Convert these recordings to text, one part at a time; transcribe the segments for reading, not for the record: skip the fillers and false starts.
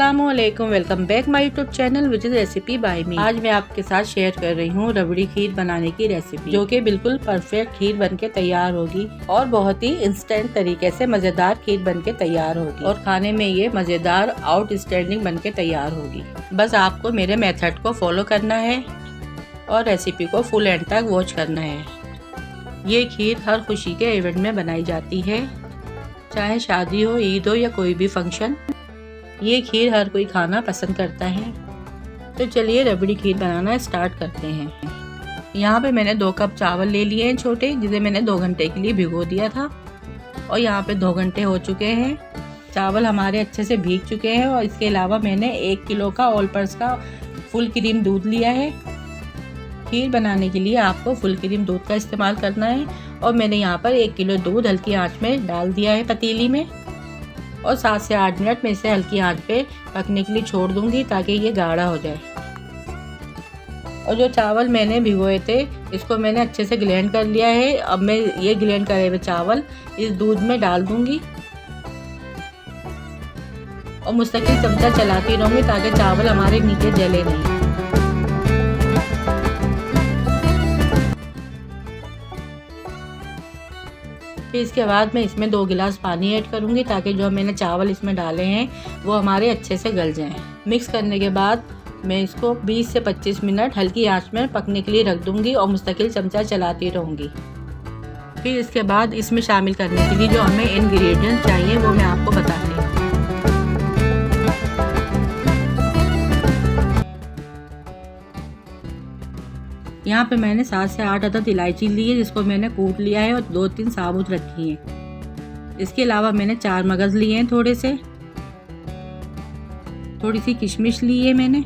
अस्सलामुअलैकुम, welcome back my YouTube channel which is recipe by me. आज मैं आपके साथ शेयर कर रही हूँ रबड़ी खीर बनाने की रेसिपी, जो कि बिल्कुल परफेक्ट खीर बनके तैयार होगी और बहुत ही इंस्टेंट तरीके से मजेदार खीर बनके तैयार होगी और खाने में ये मजेदार आउटस्टैंडिंग बनके तैयार होगी। बस आपको मेरे मेथड को फॉलो करना है और रेसिपी को फुल एंड तक वॉच करना है। ये खीर हर खुशी के इवेंट में बनाई जाती है, चाहे शादी हो, ईद हो या कोई भी फंक्शन। ये खीर हर कोई खाना पसंद करता है। तो चलिए रबड़ी खीर बनाना स्टार्ट करते हैं। यहाँ पे मैंने 2 कप चावल ले लिए हैं छोटे, जिसे मैंने 2 घंटे के लिए भिगो दिया था और यहाँ पे 2 घंटे हो चुके हैं। चावल हमारे अच्छे से भीग चुके हैं और इसके अलावा मैंने 1 किलो का ऑल पर्स का फुल क्रीम दूध लिया है। खीर बनाने के लिए आपको फुल क्रीम दूध का इस्तेमाल करना है और मैंने यहाँ पर 1 किलो दूध हल्की आंच में डाल दिया है पतीली में और 7 से 8 मिनट में इसे हल्की आंच पे पकने के लिए छोड़ दूंगी ताकि ये गाढ़ा हो जाए। और जो चावल मैंने भिगोए थे इसको मैंने अच्छे से ग्लेंड कर लिया है। अब मैं ये ग्लेंड करे हुए चावल इस दूध में डाल दूंगी और मुस्तकिल चमचा चलाती रहूंगी ताकि चावल हमारे नीचे जले नहीं। फिर इसके बाद मैं इसमें 2 गिलास पानी ऐड करूंगी ताकि जो मैंने चावल इसमें डाले हैं वो हमारे अच्छे से गल जाएं। मिक्स करने के बाद मैं इसको 20 से 25 मिनट हल्की आंच में पकने के लिए रख दूंगी और मुस्तकिल चमचा चलाती रहूंगी। फिर इसके बाद इसमें शामिल करने के लिए जो हमें इंग्रेडिएंट्स चाहिए वो मैं आपको बताती हूँ। यहाँ पे मैंने 7 से 8 अदद इलायची ली है, जिसको मैंने कूट लिया है और 2-3 साबुत रखी है। इसके अलावा मैंने 4 मगज लिए हैं थोड़े से, थोड़ी सी किशमिश ली है मैंने।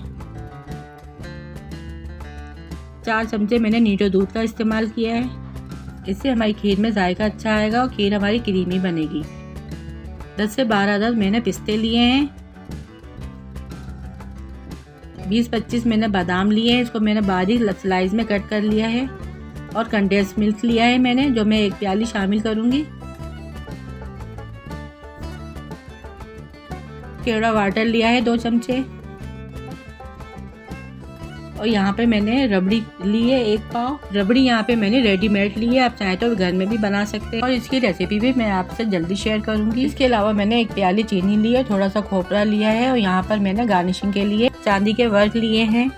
4 चमचे मैंने नीटो दूध का इस्तेमाल किया है। इससे हमारी खीर में जायका अच्छा आएगा और खीर हमारी क्रीमी बनेगी। 10 से 12 अदद मैंने पिस्ते लिए हैं। 20-25 मैंने बादाम लिए हैं, इसको मैंने बारीक स्लाइस में कट कर लिया है। और कंडेंस मिल्क लिया है मैंने, जो मैं 1 प्याली शामिल करूंगी। केवड़ा वाटर लिया है 2 चमचे। और यहाँ पे मैंने रबड़ी ली है 1 पाव। रबड़ी यहाँ पे मैंने रेडीमेड ली है, आप चाहे तो घर में भी बना सकते हैं और इसकी रेसिपी भी मैं आपसे जल्दी शेयर करूंगी। इसके अलावा मैंने 1 प्याली चीनी ली है, थोड़ा सा खोपरा लिया है और यहाँ पर मैंने गार्निशिंग के लिए चांदी के वर्क लिए हैं।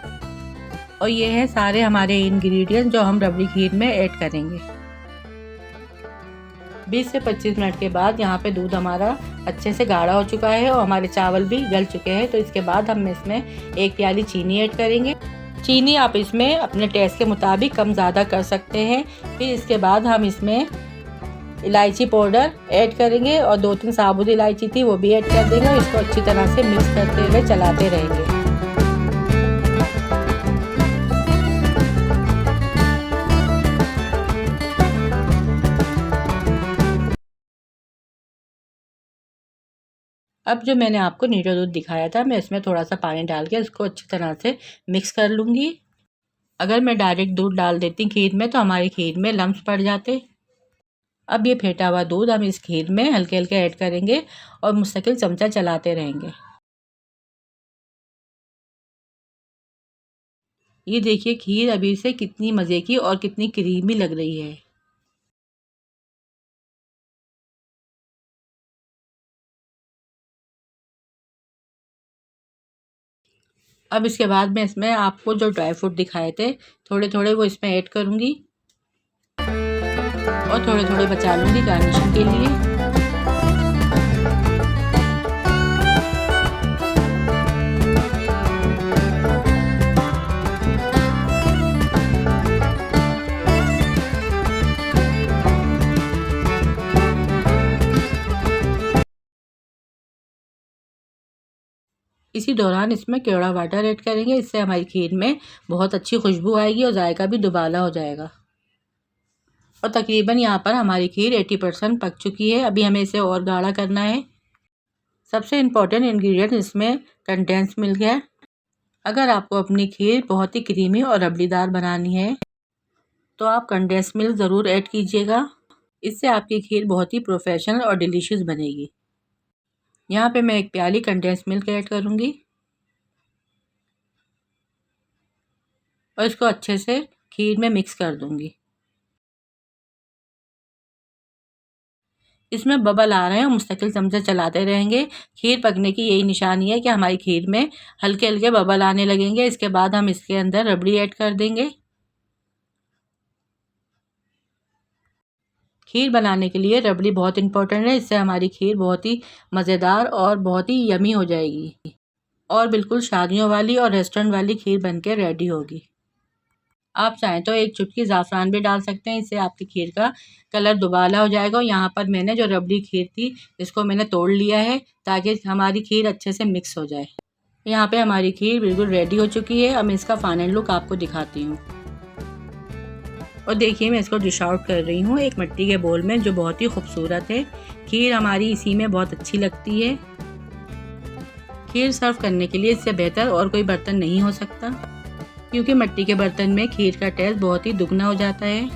और ये है सारे हमारे इंग्रेडिएंट्स जो हम रबड़ी खीर में ऐड करेंगे। 20 से 25 मिनट के बाद यहाँ पे दूध हमारा अच्छे से गाढ़ा हो चुका है और हमारे चावल भी गल चुके हैं। तो इसके बाद हम इसमें 1 प्याली चीनी ऐड करेंगे। चीनी आप इसमें अपने टेस्ट के मुताबिक कम ज़्यादा कर सकते हैं। फिर इसके बाद हम इसमें इलायची पाउडर ऐड करेंगे और 2-3 साबुत इलायची थी वो भी ऐड कर देंगे। इसको अच्छी तरह से मिक्स करते हुए चलाते रहेंगे। अब जो मैंने आपको नीटो दूध दिखाया था, मैं इसमें थोड़ा सा पानी डाल के इसको अच्छी तरह से मिक्स कर लूँगी। अगर मैं डायरेक्ट दूध डाल देती खीर में तो हमारी खीर में लम्स पड़ जाते। अब ये फेंटा हुआ दूध हम इस खीर में हल्के हल्के ऐड करेंगे और मुस्तकिल चमचा चलाते रहेंगे। ये देखिए खीर अभी से कितनी मज़े की और कितनी क्रीमी लग रही है। अब इसके बाद मैं इसमें आपको जो ड्राई फ्रूट दिखाए थे थोड़े थोड़े वो इसमें ऐड करूँगी और थोड़े थोड़े बचा लूँगी गार्निशिंग के लिए। इसी दौरान इसमें केवड़ा वाटर ऐड करेंगे, इससे हमारी खीर में बहुत अच्छी खुशबू आएगी और जायका भी दुबाला हो जाएगा। और तकरीबन यहाँ पर हमारी खीर 80% पक चुकी है। अभी हमें इसे और गाढ़ा करना है। सबसे इम्पॉर्टेंट इंग्रेडिएंट इसमें कंडेंस मिल्क है। अगर आपको अपनी खीर बहुत ही क्रीमी और रबड़ीदार बनानी है तो आप कंडेंस मिल्क ज़रूर ऐड कीजिएगा। इससे आपकी खीर बहुत ही प्रोफेशनल और डिलीशियस बनेगी। यहाँ पे मैं एक प्याली कंडेंस मिल्क ऐड करूँगी और इसको अच्छे से खीर में मिक्स कर दूँगी। इसमें बबल आ रहे हैं, मुस्तकिल चमचा चलाते रहेंगे। खीर पकने की यही निशानी है कि हमारी खीर में हल्के हल्के बबल आने लगेंगे। इसके बाद हम इसके अंदर रबड़ी ऐड कर देंगे। खीर बनाने के लिए रबड़ी बहुत इम्पोर्टेंट है, इससे हमारी खीर बहुत ही मज़ेदार और बहुत ही यमी हो जाएगी और बिल्कुल शादियों वाली और रेस्टोरेंट वाली खीर बनके रेडी होगी। आप चाहें तो एक चुटकी ज़ाफ़रान भी डाल सकते हैं, इससे आपकी खीर का कलर दुबाला हो जाएगा। और यहाँ पर मैंने जो रबड़ी खीर थी इसको मैंने तोड़ लिया है ताकि हमारी खीर अच्छे से मिक्स हो जाए। यहाँ पे हमारी खीर बिल्कुल रेडी हो चुकी है। अब मैं इसका फाइनल लुक आपको दिखाती हूँ। और देखिए मैं इसको डिश आउट कर रही हूँ एक मिट्टी के बोल में, जो बहुत ही खूबसूरत है। खीर हमारी इसी में बहुत अच्छी लगती है। खीर सर्व करने के लिए इससे बेहतर और कोई बर्तन नहीं हो सकता, क्योंकि मिट्टी के बर्तन में खीर का टेस्ट बहुत ही दुगना हो जाता है।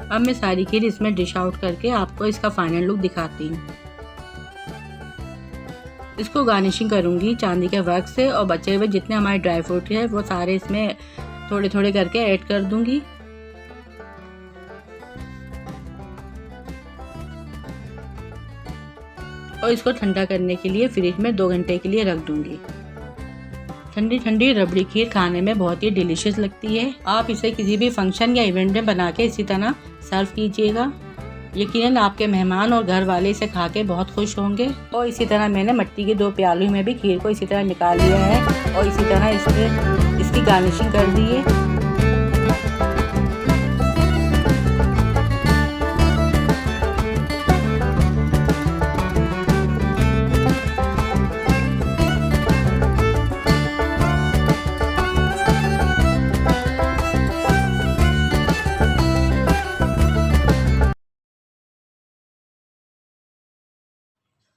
अब मैं सारी खीर इसमें डिश आउट करके आपको इसका फाइनल लुक दिखाती हूँ। इसको गार्निशिंग करूँगी चांदी के वर्क से और बचे हुए जितने हमारे ड्राई फ्रूट है वो सारे इसमें थोड़े थोड़े करके ऐड कर दूँगी। और इसको ठंडा करने के लिए फ्रिज में 2 घंटे के लिए रख दूँगी। ठंडी ठंडी रबड़ी खीर खाने में बहुत ही डिलीशियस लगती है। आप इसे किसी भी फंक्शन या इवेंट में बना के इसी तरह सर्व कीजिएगा। यकीनन आपके मेहमान और घर वाले इसे खा के बहुत खुश होंगे। और इसी तरह मैंने मिट्टी के 2 प्यालों में भी खीर को इसी तरह निकाल लिया है और इसी तरह इसकी गार्निशिंग कर दी है।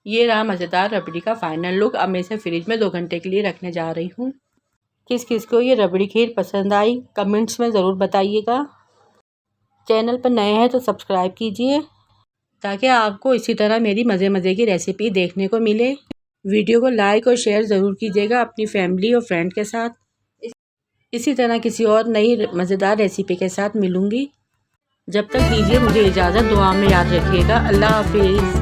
ये रहा मज़ेदार रबड़ी का फाइनल लुक। अब मैं इसे फ्रिज में 2 घंटे के लिए रखने जा रही हूँ। किस किस को ये रबड़ी खीर पसंद आई कमेंट्स में ज़रूर बताइएगा। चैनल पर नए हैं तो सब्सक्राइब कीजिए ताकि आपको इसी तरह मेरी मज़े मज़े की रेसिपी देखने को मिले। वीडियो को लाइक और शेयर ज़रूर कीजिएगा अपनी फैमिली और फ्रेंड के साथ। इसी तरह किसी और नई मज़ेदार रेसिपी के साथ मिलूँगी। जब तक दीजिए मुझे इजाज़त, दुआ में याद रखिएगा। अल्लाह हाफिज़।